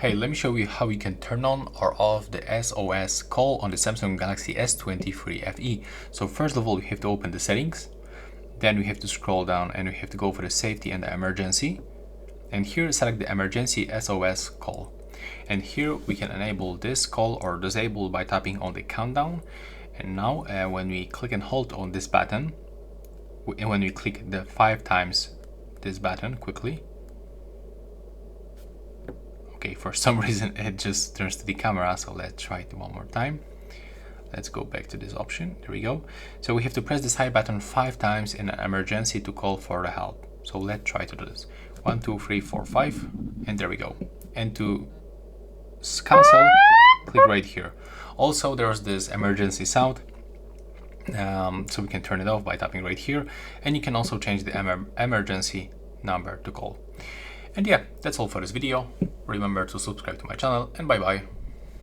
Hey, let me show you how you can turn on or off the SOS call on the Samsung Galaxy S23 FE. So first of all, we have to open the settings. Then we have to scroll down and we have to go for the safety and the emergency. And here select the Emergency SOS Call. And here we can enable this call or disable by tapping on the countdown. And now when we click and hold on this button, and when we click the 5 times this button quickly, okay, for some reason it just turns to the camera, so let's try it one more time. Let's go back to this option. There we go. So we have to press this high button 5 times in an emergency to call for the help. So let's try to do this. 1, 2, 3, 4, 5, and there we go. And to cancel, click right here. Also, there's this emergency sound, so we can turn it off by tapping right here. And you can also change the emergency number to call. And yeah, that's all for this video. Remember to subscribe to my channel, and bye bye.